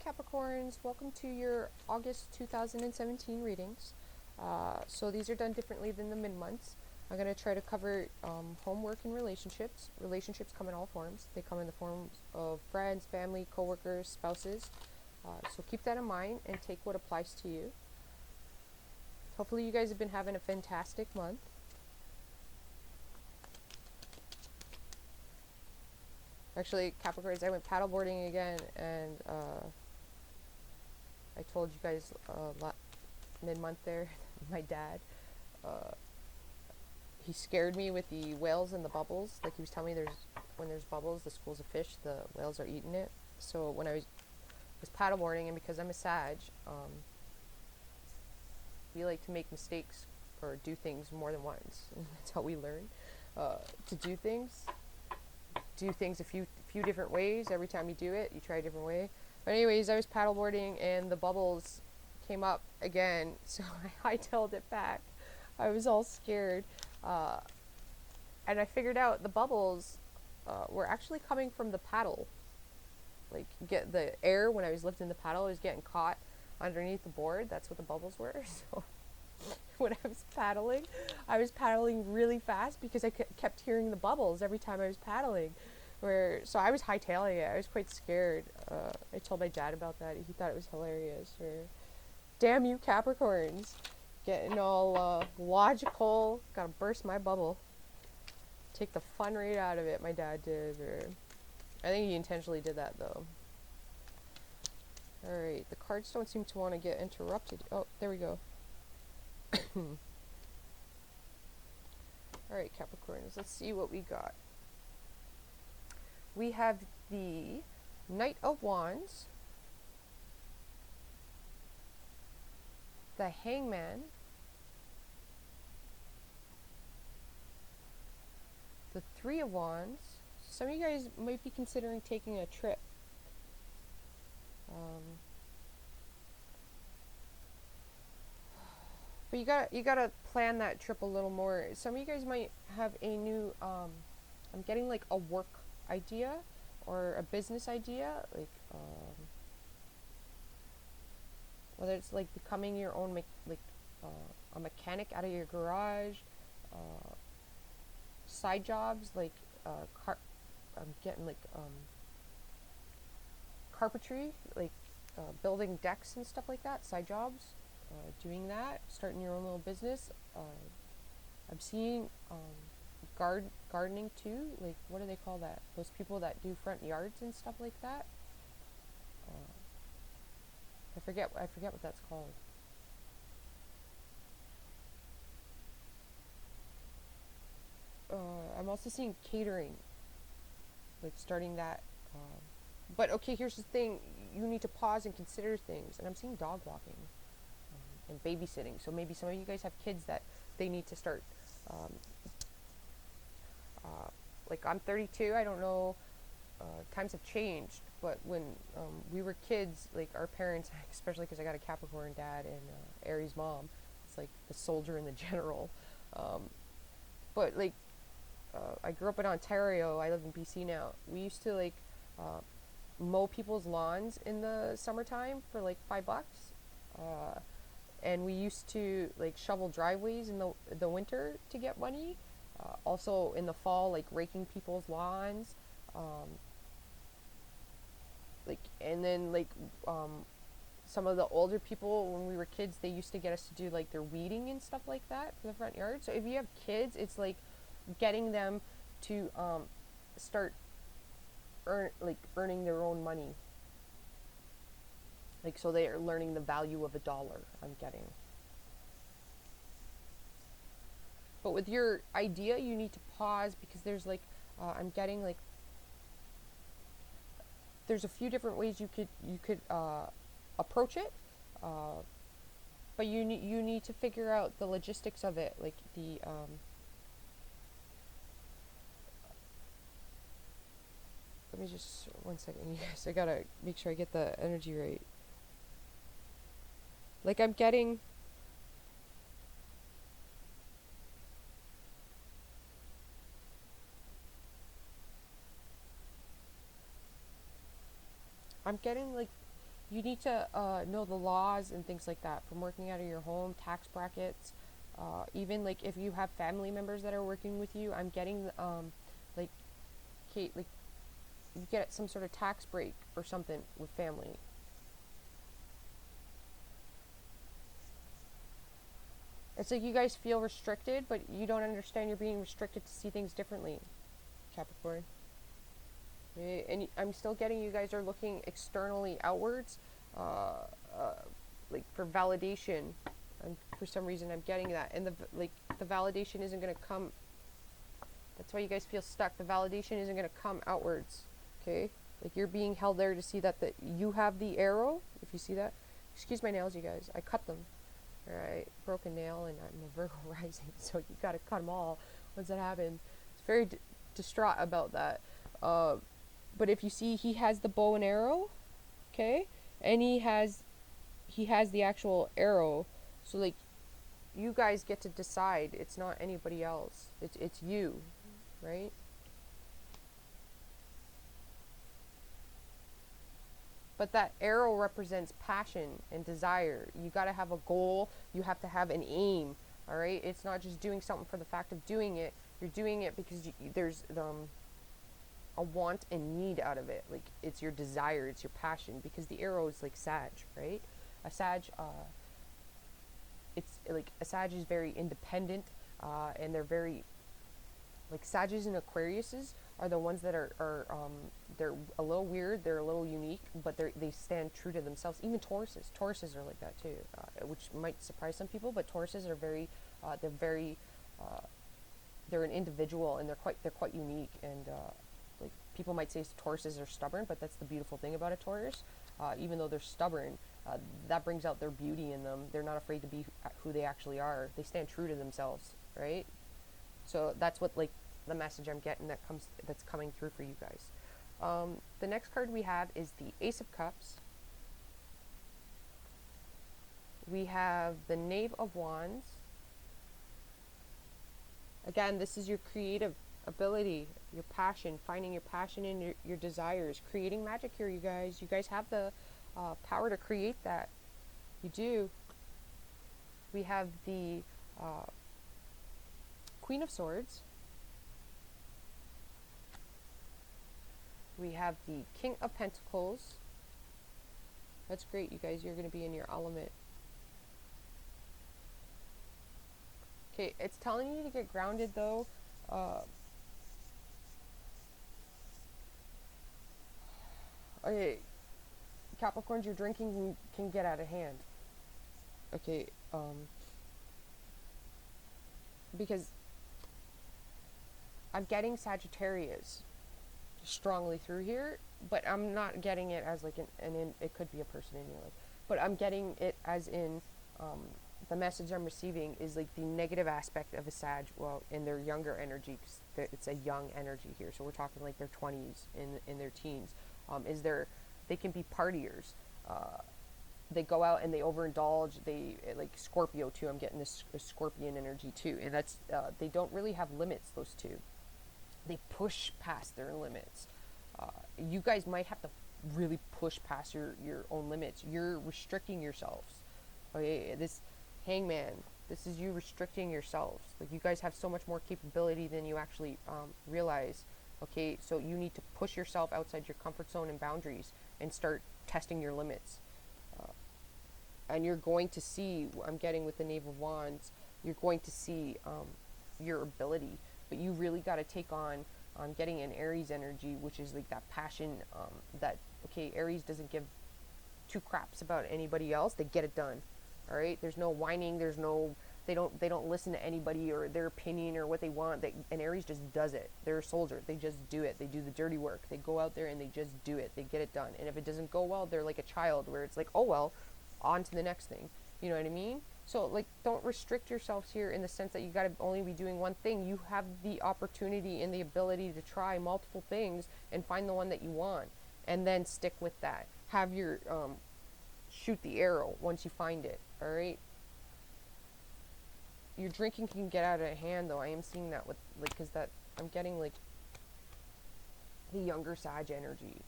Hi Capricorns, welcome to your August 2017 readings. So these are done differently than the mid-months. I'm going to try to cover homework and relationships. Relationships come in all forms. They come in the forms of friends, family, coworkers, spouses. So keep that in mind and take what applies to you. Hopefully you guys have been having a fantastic month. Actually, Capricorns, I went paddleboarding again, and I told you guys mid-month there, my dad, he scared me with the whales and the bubbles. Like, he was telling me when there's bubbles, the schools of fish, the whales are eating it. So when I was paddleboarding, and because I'm a Sag, we like to make mistakes or do things more than once. That's how we learn to do things. Do things a few different ways. Every time you do it, you try a different way. But anyways, I was paddleboarding and the bubbles came up again, so I hightailed it back. I was all scared, and I figured out the bubbles were actually coming from the paddle. Like, get the air when I was lifting the paddle, I was getting caught underneath the board. That's what the bubbles were. So when I was paddling really fast because I kept hearing the bubbles every time I was paddling. So I was hightailing it. I was quite scared. I told my dad about that. He thought it was hilarious. Damn you Capricorns, getting all logical. Gotta burst my bubble. Take the fun right out of it. My dad did. I think he intentionally did that though. All right, the cards don't seem to want to get interrupted. Oh, there we go. Alright, Capricorns, let's see what we got. We have the Knight of Wands, the Hangman, the Three of Wands. Some of you guys might be considering taking a trip. But you gotta plan that trip a little more. Some of you guys might have a new I'm getting like a work idea or a business idea, like whether it's like becoming your own a mechanic out of your garage, side jobs like I'm getting like carpentry, like building decks and stuff like that, side jobs. Doing that, starting your own little business. I'm seeing gardening too. Like, what do they call that? Those people that do front yards and stuff like that. I forget what that's called. I'm also seeing catering, like starting that. But okay, here's the thing: you need to pause and consider things. And I'm seeing dog walking. And babysitting. So maybe some of you guys have kids that they need to start. Like, I'm 32. I don't know. Times have changed. But when we were kids, like, our parents, especially because I got a Capricorn dad and Aries mom, it's like the soldier and the general. But like, I grew up in Ontario. I live in BC now. We used to like mow people's lawns in the summertime for like $5. And we used to like shovel driveways in the winter to get money. Also in the fall, like raking people's lawns. And then some of the older people, when we were kids, they used to get us to do like their weeding and stuff like that for the front yard. So if you have kids, it's like getting them to start earning their own money. Like, so they are learning the value of $1, I'm getting. But with your idea, you need to pause because there's like, I'm getting like, there's a few different ways you could approach it. But you need to figure out the logistics of it, like the let me just 1 second, you guys. I gotta make sure I get the energy right. Like, I'm getting like You need to know the laws and things like that from working out of your home, tax brackets, even like if you have family members that are working with you. I'm getting like Kate, like you get some sort of tax break or something with family. It's like you guys feel restricted, but you don't understand you're being restricted to see things differently, Capricorn. And I'm still getting you guys are looking externally outwards, uh, uh, like for validation. And for some reason, I'm getting that, and the validation isn't gonna come. That's why you guys feel stuck. The validation isn't gonna come outwards. Okay, like you're being held there to see that you have the arrow. If you see that, excuse my nails, you guys. I cut them. Alright, broken nail, and I'm a Virgo rising, so you gotta cut them all once that happens. It's very distraught about that. But if you see, he has the bow and arrow, okay, and he has the actual arrow, so like you guys get to decide. It's not anybody else. It's you, right? But that arrow represents passion and desire. You got to have a goal. You have to have an aim. All right. It's not just doing something for the fact of doing it. You're doing it because there's a want and need out of it. Like it's your desire. It's your passion. Because the arrow is like Sag, right? A Sag. It's like a Sag is very independent, and they're very like Sages and Aquariuses are the ones that are they're a little weird, they're a little unique, but they stand true to themselves. Even Tauruses are like that too, which might surprise some people. But Tauruses are very they're very they're an individual, and they're quite unique. And like people might say Tauruses are stubborn, but that's the beautiful thing about a Taurus. Even though they're stubborn, that brings out their beauty in them. They're not afraid to be who they actually are. They stand true to themselves, right? So that's what like the message I'm getting that's coming through for you guys. The next card we have is the Ace of Cups. We have the Knave of Wands. Again, this is your creative ability, your passion, finding your passion and your desires, creating magic here, you guys. You guys have the power to create that. You do. We have the Queen of Swords. We have the King of Pentacles. That's great, you guys. You're going to be in your element. Okay, it's telling you to get grounded, though. Okay, Capricorns, your drinking can get out of hand. Okay, because I'm getting Sagittarius strongly through here, but I'm not getting it as like it could be a person in your life, but I'm getting it as in the message I'm receiving is like the negative aspect of a Sag, well, in their younger energy, because it's a young energy here, so we're talking like their 20s, in their teens, is they can be partiers. They go out and they overindulge. They like Scorpio too. I'm getting this Scorpion energy too, and that's they don't really have limits. Those two, they push past their limits. You guys might have to really push past your own limits. You're restricting yourselves. Okay, this Hangman. This is you restricting yourselves. Like you guys have so much more capability than you actually realize. Okay, so you need to push yourself outside your comfort zone and boundaries and start testing your limits. And you're going to see, I'm getting with the Knave of Wands, you're going to see your ability. But you really got to take on getting an Aries energy, which is like that passion that, okay, Aries doesn't give two craps about anybody else. They get it done. All right? There's no whining. There's no, they don't listen to anybody or their opinion or what they want. An Aries just does it. They're a soldier. They just do it. They do the dirty work. They go out there and they just do it. They get it done. And if it doesn't go well, they're like a child where it's like, oh, well, on to the next thing. You know what I mean? So like don't restrict yourselves here in the sense that you got to only be doing one thing. You have the opportunity and the ability to try multiple things and find the one that you want and then stick with that. Have your shoot the arrow once you find it. All right? Your drinking can get out of hand though. I am seeing that with like cuz that I'm getting like the younger Sag energy.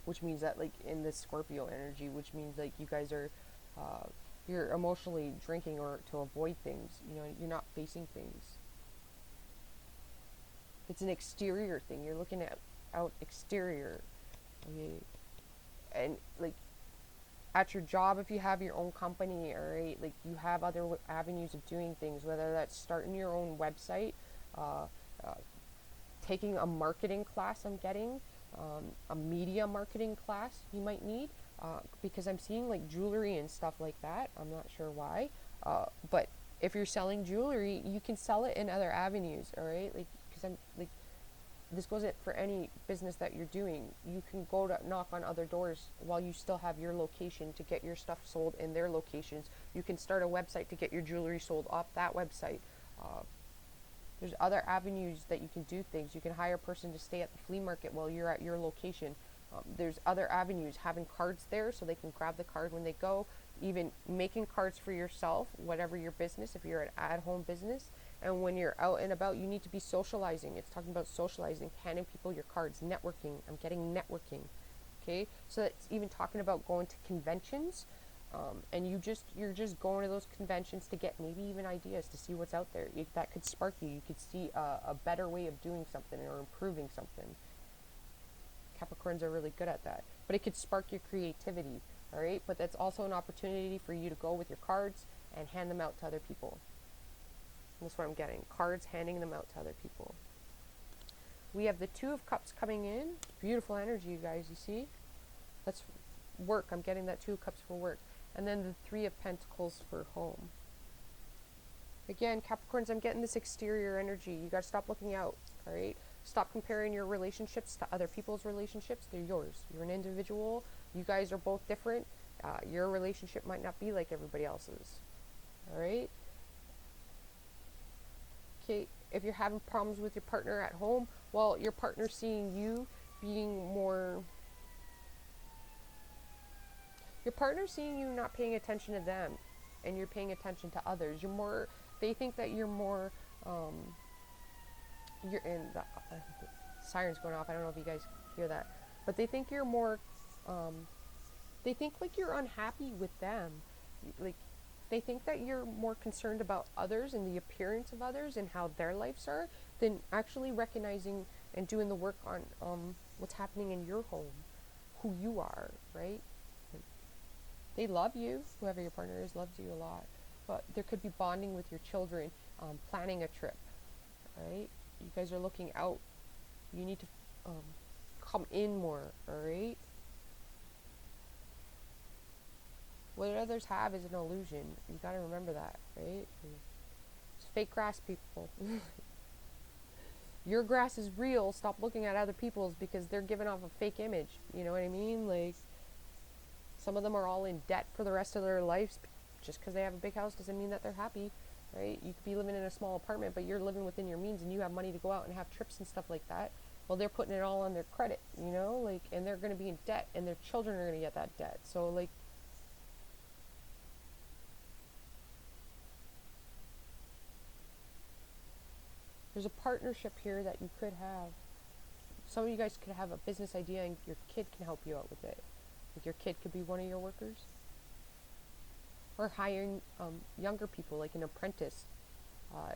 which means that like in this Scorpio energy, which means like you guys are you're emotionally drinking or to avoid things. You know, you're not facing things. It's an exterior thing. You're looking at out exterior. Okay. And like at your job, if you have your own company, all right, like you have other avenues of doing things, whether that's starting your own website, uh, uh, taking a marketing class. I'm getting a media marketing class you might need, because I'm seeing like jewelry and stuff like that. I'm not sure why, but if you're selling jewelry, you can sell it in other avenues, all right, like because I'm like this goes it for any business that you're doing. You can go to knock on other doors while you still have your location to get your stuff sold in their locations. You can start a website to get your jewelry sold off that website. There's other avenues that you can do things. You can hire a person to stay at the flea market while you're at your location. There's other avenues, having cards there so they can grab the card when they go, even making cards for yourself, whatever your business, if you're an at-home business. And when you're out and about, you need to be socializing. It's talking about socializing, handing people your cards, networking. I'm getting networking. Okay, so that's even talking about going to conventions, and you're just going to those conventions to get maybe even ideas to see what's out there. That could spark you. You could see a better way of doing something or improving something. Capricorns are really good at that, but it could spark your creativity. All right, but that's also an opportunity for you to go with your cards and hand them out to other people. That's what I'm getting. Cards, handing them out to other people. We have the Two of Cups coming in. Beautiful energy, you guys, you see? That's work. I'm getting that Two of Cups for work. And then the Three of Pentacles for home. Again, Capricorns, I'm getting this exterior energy. You got to stop looking out, all right? Stop comparing your relationships to other people's relationships. They're yours. You're an individual. You guys are both different. Your relationship might not be like everybody else's, all right? Okay, if you're having problems with your partner at home, well, your partner's seeing you being more... Your partner's seeing you not paying attention to them, and you're paying attention to others. You're more... They think that you're more... you're in the siren's going off. I don't know if you guys hear that, but they think you're more... they think like you're unhappy with them. Like, they think that you're more concerned about others and the appearance of others and how their lives are than actually recognizing and doing the work on what's happening in your home, who you are, right? They love you. Whoever your partner is loves you a lot. But there could be bonding with your children, planning a trip, right? You guys are looking out. You need to come in more, all right? What others have is an illusion. You gotta remember that, right? It's fake grass, people. Your grass is real. Stop looking at other people's because they're giving off a fake image. You know what I mean? Like, some of them are all in debt for the rest of their lives. Just because they have a big house doesn't mean that they're happy, right? You could be living in a small apartment, but you're living within your means and you have money to go out and have trips and stuff like that. Well, they're putting it all on their credit, you know? Like, and they're going to be in debt and their children are going to get that debt. So, like, there's a partnership here that you could have. Some of you guys could have a business idea and your kid can help you out with it. Like, your kid could be one of your workers. Or hiring younger people, like an apprentice.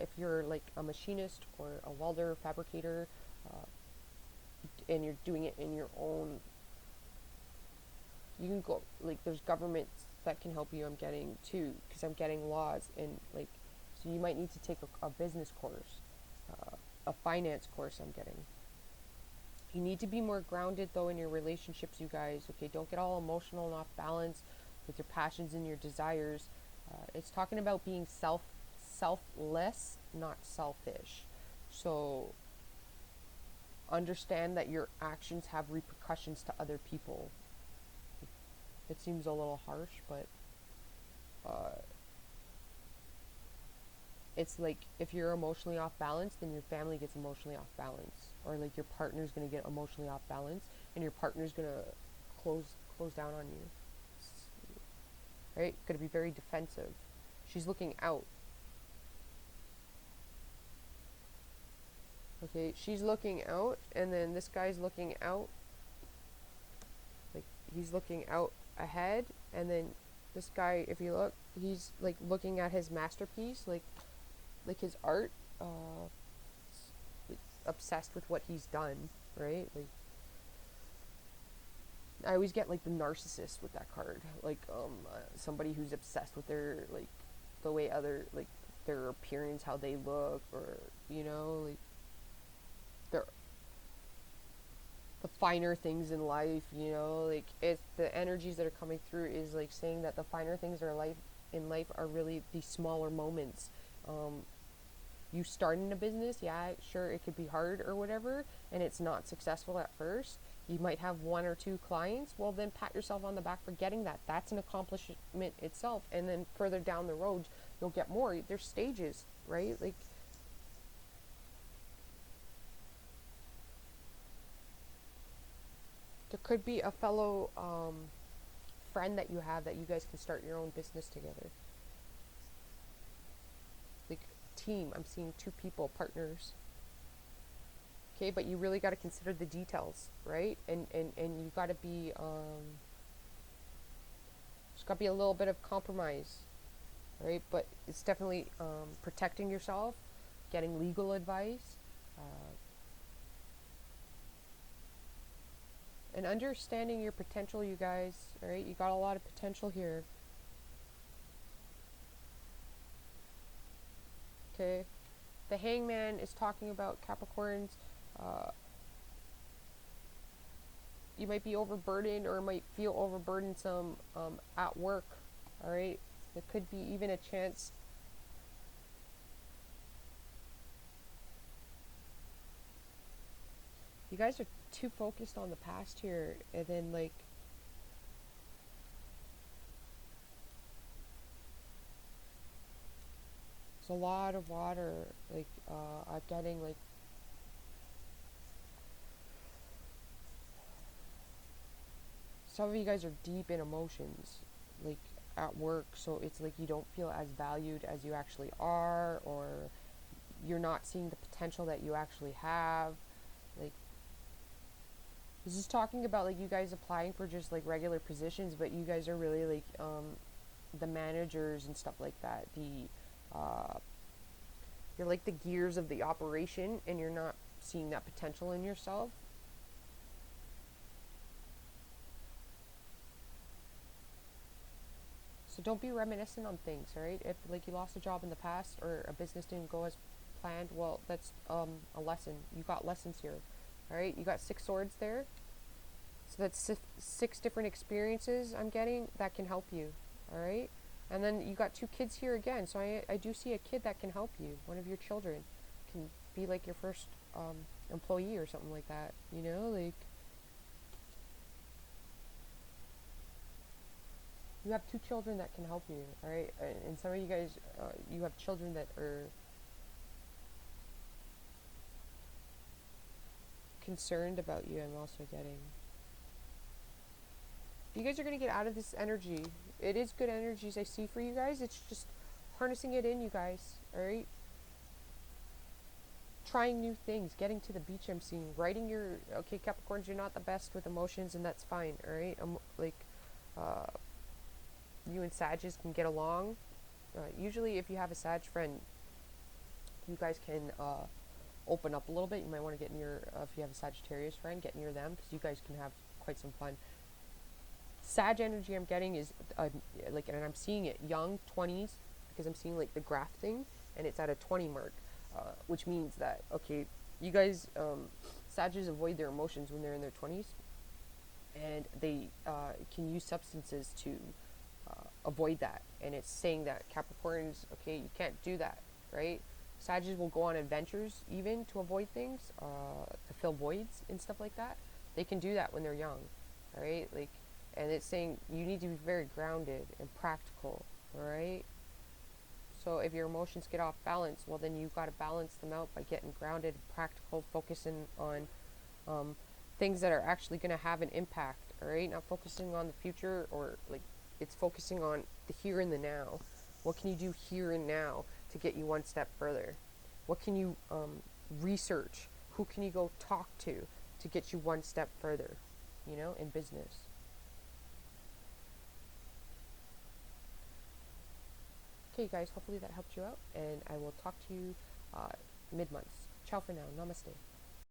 If you're like a machinist or a welder, fabricator, and you're doing it in your own, you can go, like, there's governments that can help you, I'm getting too, because I'm getting laws, and like, so you might need to take a business course, a finance course, I'm getting. You need to be more grounded though in your relationships, you guys. Okay, don't get all emotional and off balance with your passions and your desires. It's talking about being selfless, not selfish. So understand that your actions have repercussions to other people. It seems a little harsh, but it's like if you're emotionally off balance, then your family gets emotionally off balance, or like your partner's gonna get emotionally off balance, and your partner's gonna close down on you. Right? Gonna be very defensive. She's looking out. Okay, she's looking out, and then this guy's looking out. he's looking out ahead, and then this guy, if you look, he's like looking at his masterpiece, like his art, like, obsessed with what he's done, right? Like, I always get like the narcissist with that card, like somebody who's obsessed with their like the way other like their appearance, how they look, or like their the finer things in life, like it's the energies that are coming through is like saying that the finer things in life are really these smaller moments. You start in a business, yeah, sure, it could be hard or whatever, and it's not successful at first. You might have one or two clients. Well, then pat yourself on the back for getting that. That's an accomplishment itself. And then further down the road, you'll get more. There's stages, right? Like, there could be a fellow friend that you have that you guys can start your own business together. Like, team. I'm seeing two people, partners. Okay, but you really got to consider the details, right? And you got to be there's got to be a little bit of compromise, right? But it's definitely protecting yourself, getting legal advice, and understanding your potential, you guys. All right, you got a lot of potential here. Okay, the Hangman is talking about Capricorns. You might be overburdened or might feel overburdensome at work. All right, there could be even a chance you guys are too focused on the past here, and then like there's a lot of water. Like I'm getting like some of you guys are deep in emotions, like at work. So it's like you don't feel as valued as you actually are, or you're not seeing the potential that you actually have. Like, this is talking about like you guys applying for just like regular positions, but you guys are really like the managers and stuff like that. You're like the gears of the operation, and you're not seeing that potential in yourself. So don't be reminiscent on things, alright? If like you lost a job in the past or a business didn't go as planned, well, that's a lesson. You got lessons here, alright? You got 6 swords there. So that's 6 different experiences I'm getting that can help you, alright? And then you got 2 kids here again. So I do see a kid that can help you. One of your children can be like your first employee or something like that, like you have 2 children that can help you, all right? And some of you guys, you have children that are concerned about you. I'm also getting. You guys are going to get out of this energy. It is good energies I see for you guys. It's just harnessing it in, you guys, all right? Trying new things, getting to the beach. I'm seeing writing your. Okay, Capricorns, you're not the best with emotions, and that's fine, all right? You and Sages can get along. Usually, if you have a Sag friend, you guys can open up a little bit. You might want to get near, if you have a Sagittarius friend, get near them, because you guys can have quite some fun. Sag energy I'm getting is, and I'm seeing it, young, 20s, because I'm seeing, like, the graph thing, and it's at a 20 mark, which means that, okay, you guys, Sages avoid their emotions when they're in their 20s, and they can use substances to avoid that. And it's saying that Capricorns, okay, you can't do that, right? Sagittarius will go on adventures even to avoid things, to fill voids and stuff like that. They can do that when they're young, all right? Like, and it's saying you need to be very grounded and practical, all right? So if your emotions get off balance, well, then you've got to balance them out by getting grounded, practical, focusing on things that are actually going to have an impact, all right? Not focusing on the future, or like it's focusing on the here and the now. What can you do here and now to get you one step further? What can you research? Who can you go talk to get you one step further, in business? okay, guys, hopefully that helped you out, and I will talk to you mid-months. Ciao for now. Namaste.